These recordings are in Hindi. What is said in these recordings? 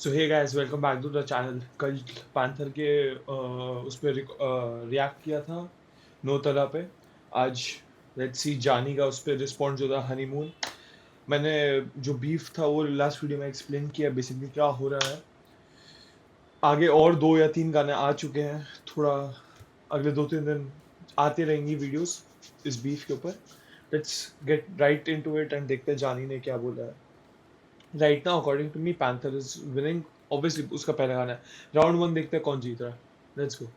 So hey guys welcome back to the channel. कल पैंथर के उस पे रिएक्ट किया था नो तला पे। आज लेट्स सी जानी का उस पे रिस्पॉन्स जो था हनीमून। मैंने जो बीफ था वो लास्ट वीडियो में एक्सप्लेन किया बेसिकली क्या हो रहा है। आगे और 2 या 3 गाने आ चुके हैं। थोड़ा अगले 2-3 दिन आते रहेंगी वीडियोस इस बीफ के ऊपर। Let's get right into it and देखते हैं जानी ने क्या बोला है। Right now according to me Panther is winning. Obviously उसका पहला गाना है। राउंड 1 देखते हैं कौन जीत रहा है। Let's go.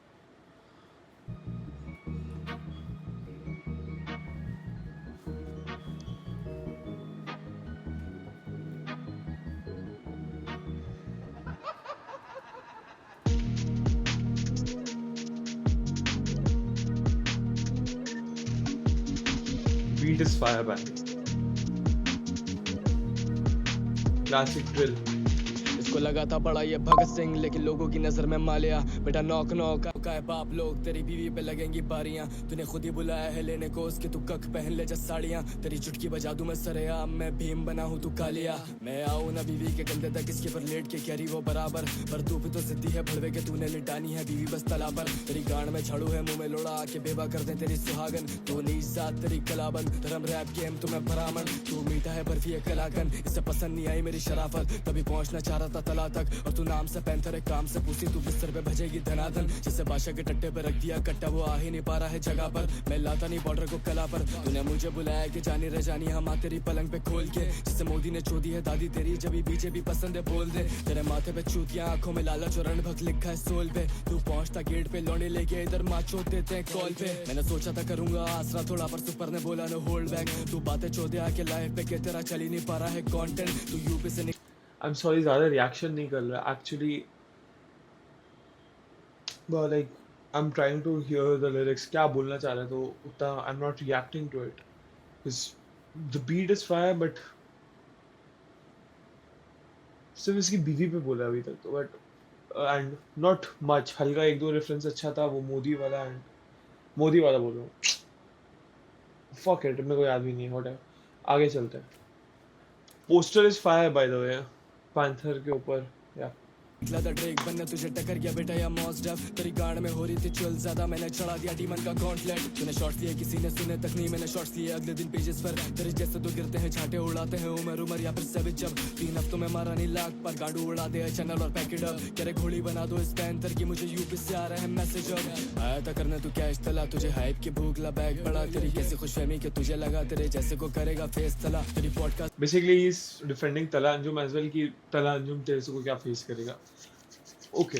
Beat is fire band. Classic drill. इसको लगा था बड़ा ये भगत सिंह, लेकिन लोगों की नजर में मालिया। बेटा नौक नौक का है बाप लोग, तेरी बीवी पे लगेंगी बारियां। तूने खुद ही बुलाया है लेने को उसके, तू कख पहन ले जा साड़ियां। तेरी चुटकी बजा दूं मैं सरेआम, मैं भीम बना हूं तू कालिया। मैं आऊं ना बीवी के कंधे तक, इसके पर लेट के कैरी वो बराबर। पर तू भी तो जिद्दी है भड़वे के, तूने लिटानी है बीवी बस तला पर। तेरी गांड में झाड़ू है मुंह में लोड़ा, आके बेवा कर दे तेरी सुहागन। तू नीच जात तेरी कलाबन, धर्म रैप गेम तुम्हें भरामन। तू मीठा है बर्फी है कलाकन, इससे पसंद नहीं आई मेरी शराफत। तभी पहुंचना चाह रहा था तला तक, और तू नाम से पैंथर है काम से पूछी। तू बिस्तर पे भजेगी धनाधन, जिसे बादशाह के टट्टे पे रख दिया कट्टा, वो आ ही नहीं पा रहा है जगह पर। मैं लाता नहीं बॉर्डर को कला पर। तूने मुझे बुलाया कि जानी रे जानी हम आ तेरी पलंग पे खोल के, जिसे मोदी ने चोदी है दादी तेरी, जब बीजेपी पसंद है बोल दे। तेरे माथे पे चूतियां, आंखों में लालच और रणभक्त लिखा है सोल पे। तू पहुंचता गेट पे लौंडे लेके, इधर माचो देते हैं कॉल पे। मैंने सोचा था करूंगा आसरा थोड़ा, पर सुपर ने बोला नो होल्ड बैक। तू बातें चौधे आके लाइफ पे के तेरा चल ही नहीं पा रहा है कंटेंट। तू यूपी से आई एम सॉरी ज्यादा रिएक्शन नहीं कर रहा actually. Like I am trying to hear the lyrics क्या बोलना चाह रहे, तो उतना I am not reacting to it because the beat is fire. But सिर्फ इसकी बीवी पे बोला अभी तक तो। But and not much. हल्का 1-2 रेफरेंस अच्छा था वो मोदी वाला। एंड मोदी वाला बोल रहा हूँ। फक इट, मेरे को याद भी नहीं है। व्हाटएवर, आगे चलते हैं। Poster is fire by the way panther के ऊपर। या निकला था ड्रेक बनने, तुझे टक्कर गया बेटा या मॉस डब। तेरी गांड में हो रही थी चुल ज्यादा, मैंने चढ़ा दिया डीमन का गॉन्टलेट। तूने शॉट्स लिए किसी ने सुने तक नहीं, मैंने शॉट्स लिए अगले दिन पेजेस पर। तेरे जैसे दो गिरते हैं छाटे उड़ाते हैं उमर उमर या फिर सेविज। जब 3 हफ्तों में मारा नहीं लाख पर, गांडू उड़ा दे चैनल और पैकेट अप। कह रहे घोड़ी बना दो इस पैंथर की, मुझे यूपी से आ रहे हैं मैसेज अब। आया था करने तू क्या इश्तला, तुझे हाइप की भूख ला बैग बड़ा। तेरी कैसी खुशफहमी कि तुझे लगा तेरे जैसे को करेगा फेस तला। तेरी podcast basically he is defending तला अंजुम एज वेल कि तला अंजुम तेरे से को क्या फेस करेगा। Okay,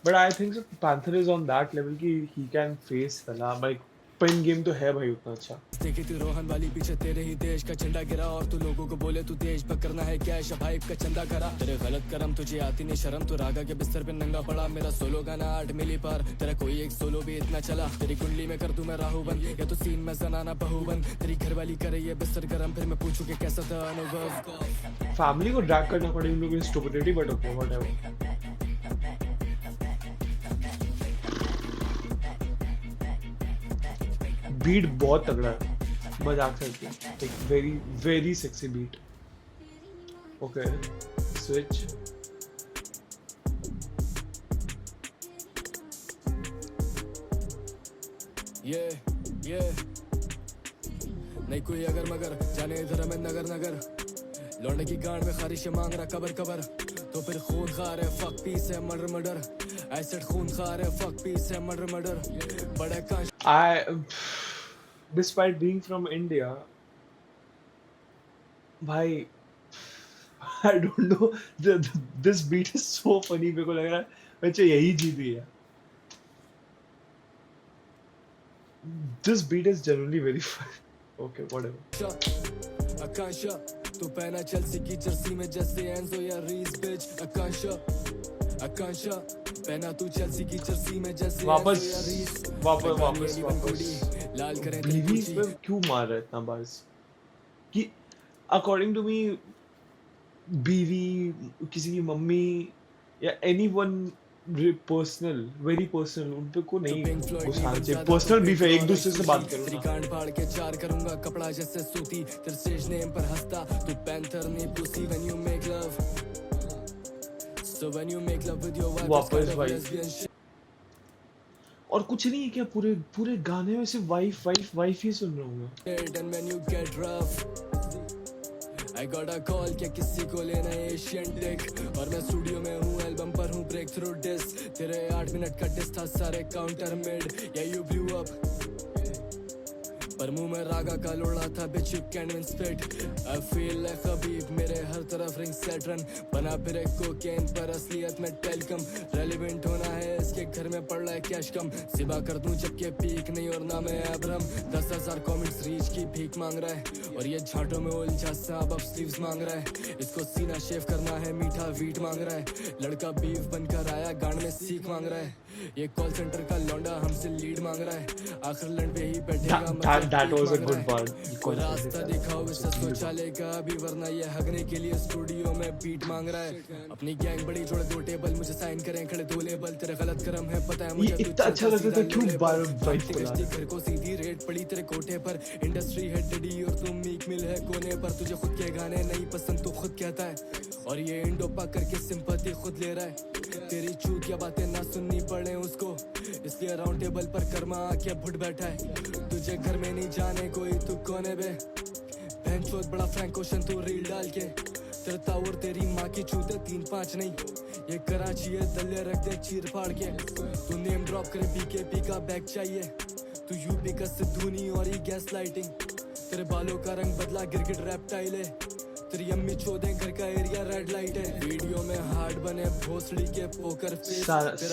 but I think panther is on that level कि ही कैन फेस तला। लाइक पिन गेम तो है भाई उतना अच्छा। देखी थी रोहन वाली पीछे तेरे ही देश का झंडा गिरा, और तू लोगों को बोले तू देश भक्त करना है क्या, शबाइब का चंदा करा। तेरे गलत करम तुझे आती नहीं शर्म, तू रागा के बिस्तर पे नंगा पड़ा। मेरा सोलो गाना 8 मिली पर, तेरा कोई एक सोलो भी इतना चला। तेरी कुंडली में कर दूं मैं राहु बन, या तो सीन में जनाना बहू बन। तेरी घरवाली करे ये बिस्तर गरम, फिर मैं पूछूं कि कैसा था अनुभव। फैमिली को ड्रैग करना पड़े इन लोगों की stupidity. But okay whatever. Beat बहुत तगड़ा है, मजाक करके। एक very very sexy beat. Okay switch. ये नहीं कोई अगर मगर, जाने इधर में नगर नगर। लौंडे की गांड में खारिश मांग रहा कबर कबर, तो फिर खून खा रहे फक पीस है मर्डर मर्डर। एसिड खून खा रहे फक पीस है मर्डर मर्डर। बड़े कांच I, despite being from India, भाई I don't know, this beat is so funny। मेरे को लग रहा है बच्चे यही जीत गया। This beat is genuinely very fun। Okay, whatever। आकांक्षा तू पहना चेल्सी की जर्सी में जैसे एंजो या रीस बिच। आकांक्षा पहना तू चेल्सी की जर्सी में जैसे वापस एंजो या रीस। वापस लाल करें तेरी बीवी कुर्सी। पे क्यों मार रहा है इतना बस कि अकॉर्डिंग टू मी बीवी, किसी की मम्मी या एनीवन पर्सनल, वेरी पर्सनल, उन पे को नहीं घुसाना चाहिए। पर्सनल बीफ है, एक दूसरे से बात करो तेरी ना। गांड फाड़ के चार करूंगा कपड़ा जैसे सूती, तेरे स्टेज नेम पर हंसता तू पैंथर नहीं pussy when you make love. So when you make love with your wife, it's वापस kind of भाई lesbian shit. और कुछ नहीं है क्या पूरे पूरे गाने में सिर्फ वाइफ वाइफ वाइफ ही सुन रहा हूँ मैं And when you get rough, I got a call क्या किसी को लेना है एशियन टेक और मैं स्टूडियो में हूँ एल्बम पर हूँ ब्रेक थ्रू डिस्क तेरे 8 मिनट का डिस्क था सारे काउंटर मिड या यू ब्लू अप पर मुंह में रागा का लोड़ा था bitch you can't even spit I feel like Khabib मेरे हर तरफ रिंग सेट रन बना फिर एक कोकेन पर असलियत में टेलकम रेलिवेंट होना है इसके घर में पड़ रहा है कैश कम सिबा कर दूं जबकि पीक नहीं और ना मैं अब्रम 10,000 कमेंट्स रीच की भीख मांग रहा है और ये झांटों में उलझा सांप अब स्लीव्स मांग रहा है इसको सीना शेव करना है मीठा वीट मांग रहा है लड़का बीफ बनकर आया गांड में सीख मांग रहा है ये कॉल सेंटर का लौंडा हमसे लीड मांग रहा है आखिर लंड पे ही बैठेगा that was a good part कोई रास्ता दिखाओ इसे शौचालय का अभी वरना ये हगने के लिए स्टूडियो में बीट मांग रहा है अपनी गैंग बड़ी जोड़ दो टेबल मुझे साइन करें खड़े दो लेबल तेरे गलत कर्म है पता है मुझे ये इतना अच्छा लगता था क्यों बार वाइफ को कश्ती घर को सीधी रेट पड़ी तेरे कोठे पर इंडस्ट्री है डडी और तुम मीक मिल है कोने पर तुझे खुद के गाने नहीं पसंद तो खुद कहता है और ये इंडोपा करके सिंपैथी खुद ले रहा है तेरी चूतिया बातें ना सुननी पड़े उसको इसलिए राउंड टेबल पर कर्मा आके भुट बैठा है तुझे घर में नहीं जाने कोई तू कोने बे बहन चोद बड़ा फ्रैंक क्वेश्चन तू रील डाल के तेरा तावर तेरी माँ की चूते 3-5 नहीं ये कराची है दलिया रख दे चीर फाड़ के तू नेम ड्रॉप करे बीकेपी का बैग चाहिए तू यूपी का सिद्धूनी और ये गैस लाइटिंग तेरे बालों का रंग बदला गिरगिट रैप्टाइल है तेरी अम्मी चोदे घर का एरिया रेड लाइट है वीडियो में हार्ड बने भोसड़ी के पोकर फेस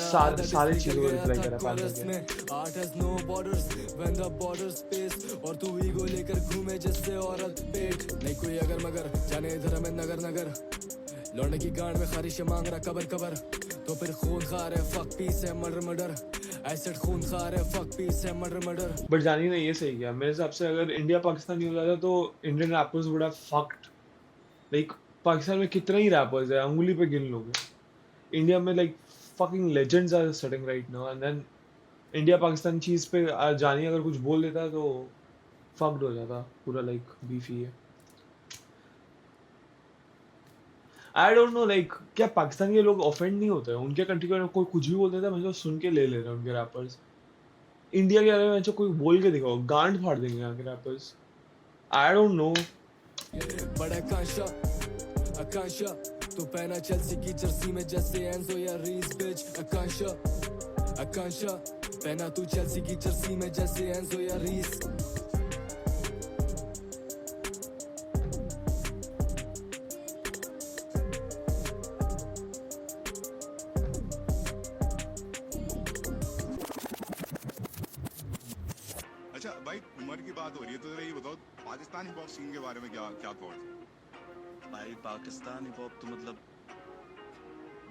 सारी चीजों को रिप्लाई करा कोरस में art has no borders when the border space और तू ईगो लेकर घूमे जैसे औरत पेट नहीं कोई अगर मगर जाने इधर में नगर नगर लौंडे की गांड में खारिश मांग रहा कबर कबर तो फिर खून खा रहे फक पीस है मर्डर मर्डर एसिड खून खा रहे फक पीस है मर्डर मर्डर बट जानी ने ये सही किया मेरे हिसाब से अगर इंडिया पाकिस्तान नहीं होता था तो Indian rappers would have fucked like Pakistan में कितने ही रैपर्स है उंगली पे गिन लोगे इंडिया में like fucking legends are sitting right now and then India Pakistan चीज पे जानी अगर कुछ बोल देता तो फक्ड हो जाता पूरा लाइक बीफी है आई डोंट नो लाइक क्या पाकिस्तान के लोग ऑफेंड नहीं होते हैं उनके कंट्री के कोई कुछ भी बोल देता है मैं तो सुन के ले रहे हैं उनके रैपर्स इंडिया के बारे में जो कोई बोल के दिखाओ गांड फाड़ देंगे यहाँ के रैपर्स आई डोंट नो बड़ा आकांक्षा तू पहना चेल्सी की जर्सी में जैसे एंजो या रीस बिच आकांक्षा पहना तू चेल्सी की जर्सी में जैसे एंजो या रीस अच्छा भाई उम्र की बात हो रही है तो ये बताओ पाकिस्तान हिप हॉप सीन के बारे में क्या क्या थॉट्स भाई पाकिस्तान हिप हॉप तो मतलब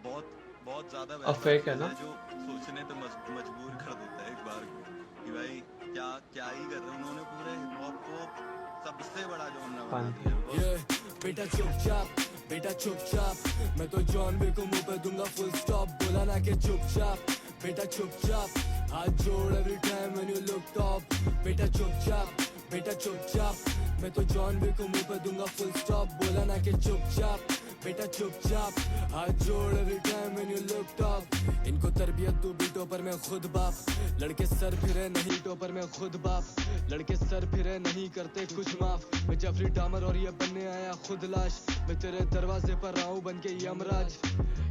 बहुत बहुत ज्यादा फेक है ना जो सोचने पे मजबूर कर देता है एक बार कि भाई क्या क्या ही कर रहे हैं उन्होंने पूरे हिप हॉप को सबसे बड़ा जॉनर बना दिया बेटा चुपचाप मैं तो जॉन बी को मुंह पे दूंगा फुल स्टॉप बोला ना कि चुपचाप बेटा चुपचाप हाथ जोड़ every time when you look top बेटा चुपचाप मैं तो जॉन बी को मुंह पे दूंगा फुल स्टॉप बोला ना कि चुपचाप बेटा चुपचाप हाथ जोड़ every time when you look top इनको तरबियत दो बीटों पर मैं खुद बाप लड़के सर फिरे नहीं टोपर में खुद बाप लड़के सर फिरे नहीं करते कुछ माफ मैं जफरी डामर और ये बनने आया खुद लाश मैं तेरे दरवाजे पर रहा हूँ बन के यमराज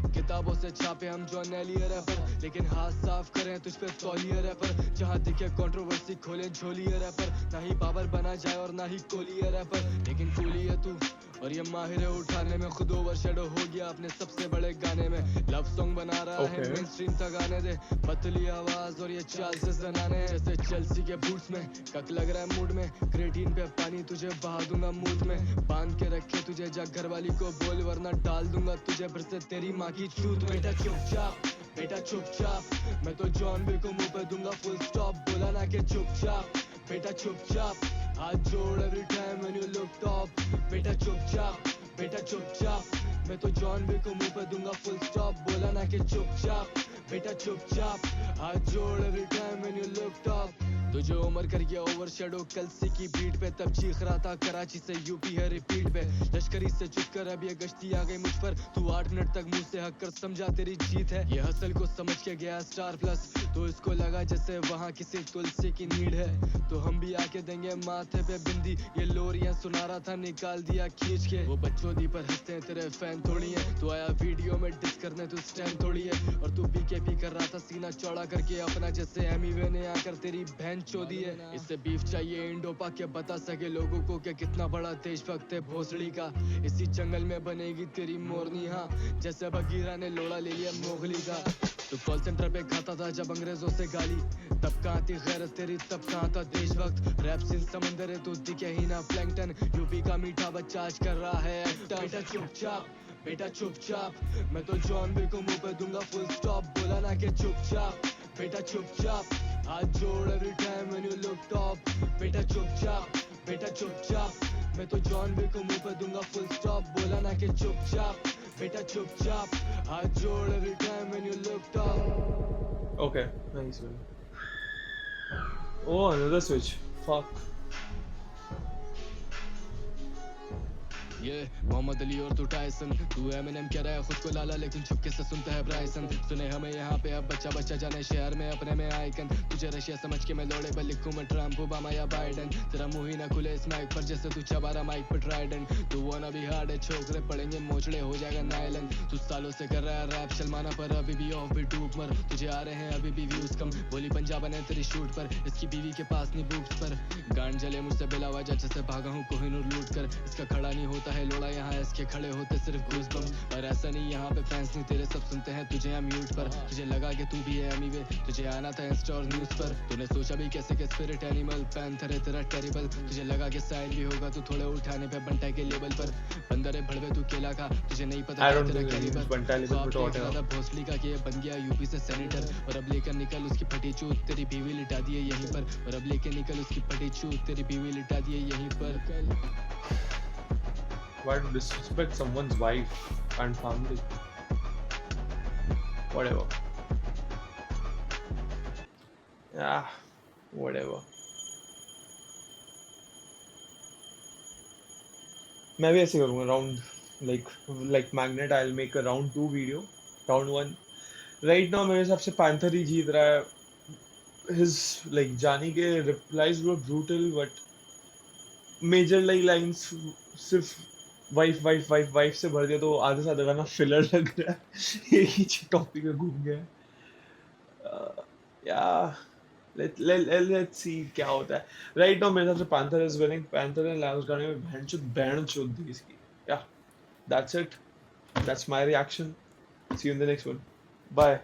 किताबों से छापे हम जॉन एलिया रैपर लेकिन हाथ साफ करें तुझ पे तौलिया रैपर जहाँ दिखे कंट्रोवर्सी खोले झोलिया रैपर ना ही बाबर बना जाए और ना ही कोलिया रैपर लेकिन कोली है तू और ये माहिर है उठाने में खुद ओवरशैडो हो गया अपने सबसे बड़े गाने में लव सॉन्ग बना रहा है मेन स्ट्रीम तक आने दे पतली आवाज और ये चाल से जनाने जैसे चेल्सी के बूट्स में कक लग रहा है मूड में क्रेटीन पे पानी तुझे बहा दूंगा मूड में बांध के रखे तुझे जा घर वाली को बोल वरना डाल दूंगा तुझे फिर से तेरी माँ की चूत बेटा चुपचाप मैं तो जॉन बी को मुंह पे दूंगा फुल स्टॉप बोला ना कि चुपचाप बेटा चुपचाप हाथ जोड़ every time when you look top बेटा चुपचाप मैं तो जॉन बी को मुंह पे दूंगा फुल स्टॉप बोला ना कि चुपचाप बेटा चुपचाप हाथ जोड़ every time when you look top तुझे उमर कर गया ओवरशैडो कल से की बीट पे, तब चीख रहा था कराची से यूपी है रिपीट पे। लश्करी से चुप कर अब ये गश्ती आ गई मुझ पर, तू 8 मिनट तक मुंह से हक कर समझा तेरी जीत है। ये हसल को समझ के गया स्टार प्लस, तो इसको लगा जैसे वहाँ किसी तुलसी की नीड है। तो हम भी आके देंगे माथे पे बिंदी, ये लोरियां सुना रहा था निकाल दिया खींच के। वो बच्चों दी पर हंसते हैं तेरे फैन थोड़ी है, तू आया वीडियो में डिस करने तू स्टैंड थोड़ी है। और तू पी कर रहा था सीना चौड़ा करके अपना, जैसे एमीवे ने आकर तेरी बहन चोदी है। इससे बीफ चाहिए इंडो पाक के बता सके लोगों को कि कितना बड़ा देशभक्त है भोसड़ी का। इसी जंगल में बनेगी तेरी मोरनी, हाँ जैसे बगीरा ने लोड़ा ले लिया मोगली का। तू कॉल सेंटर पे खाता था जब अंग्रेजों से गाली, तब कहाँ थी गैरत तेरी, तब कहाँ था देशभक्त। रैप सिंह समंदर है तू दिखे ही ना प्लैंकटन, यूपी का मीठा बच्चा आज कर रहा है एक्टर। बेटा चुपचाप, बेटा चुपचाप, मैं तो जॉन बी को मुंह पे दूंगा फुल स्टॉप, बोला ना कि चुपचाप। बेटा चुपचाप, हाथ जोड़ every time when you look top. बेटा चुपचाप, बेटा चुपचाप, मैं तो जॉन बी को मुंह पे दूंगा फुल स्टॉप, बोला ना कि चुपचाप। बेटा चुपचाप, हाथ जोड़ every time when you look top. Okay, nice one. Oh, another switch. Fuck. ये मोहम्मद अली और तू टाइसन, तू एमिनेम कह रहा है खुद को लाला लेकिन चुपके से सुनता है ब्राइसन। सुने हमें यहाँ पे अब बच्चा बच्चा जाने शहर में अपने में आइकन, तुझे रशिया समझ के मैं लौड़े पर लिखूं मैं ट्रम्प ओबामा या बाइडन। तेरा मुंह ही ना खुले इस माइक पर जैसे तू चबा रहा माइक पर ट्राइडेंट। तू वाना भी हार्ड है छोकरे पड़ेंगे मोचड़े हो जाएगा नायलन। तू सालों से कर रहा है रैप शर्माना पर अभी भी ऑफ भी डूब मर, तुझे आ रहे हैं अभी भी व्यूज कम। बोली पंजाब ने तेरी शूट पर, इसकी बीवी के पास नहीं बूब्स पर। गांड जले मुझसे बिला वजह जैसे भागा हूँ कोहिनूर लूट कर, इसका खड़ा नहीं होता है लोड़ा यहाँ इसके खड़े होते सिर्फ गूज़बम्स। और ऐसा नहीं यहाँ पे फैंस नहीं तेरे सब सुनते हैं तुझे हम म्यूट पर। तुझे लगा कि तू भी है एमीवे, तुझे आना था इंस्टा और न्यूज पर। तूने सोचा भी कैसे कि स्पिरिट एनिमल पैंथर है तेरा टेरिबल, तुझे लगा कि साइन भी होगा तू थोड़े उठाने पे बंटा के लेवल पर। बंदर है भड़वे तू केला का, तुझे नहीं पता I don't तेरा think कैलिबर। बंटा लेवल पे तो ज्यादा भोसड़ी का कि ये बन गया यूपी से सेनेटर, और अब लेकर निकल उसकी फटी चूत तेरी बीवी लिटा दिए यहीं पर। और अब लेकर निकल उसकी फटी चूत तेरी बीवी लिटा दिए यहीं पर। Why to disrespect someone's wife and family? Whatever. Yeah, whatever. मैं भी ऐसे करूँगा round like magnet. I'll make a round 2 video. Round 1. Right now मेरे हिसाब से पैंथर ही जीत रहा है. His like जानी के replies were brutal, but major like lines सिर्फ वाइफ से भर दिया तो आधे से आधा गाना फिलर लग रहा है. एक ही टॉपिक में घूम गया. Yeah, let's see क्या होता है. Right now मेरे हिसाब से पैंथर is winning. पैंथर ने लास्ट गाने में बैंड चोद दी इसकी. Yeah, that's it. That's my reaction. See you in the next one. Bye.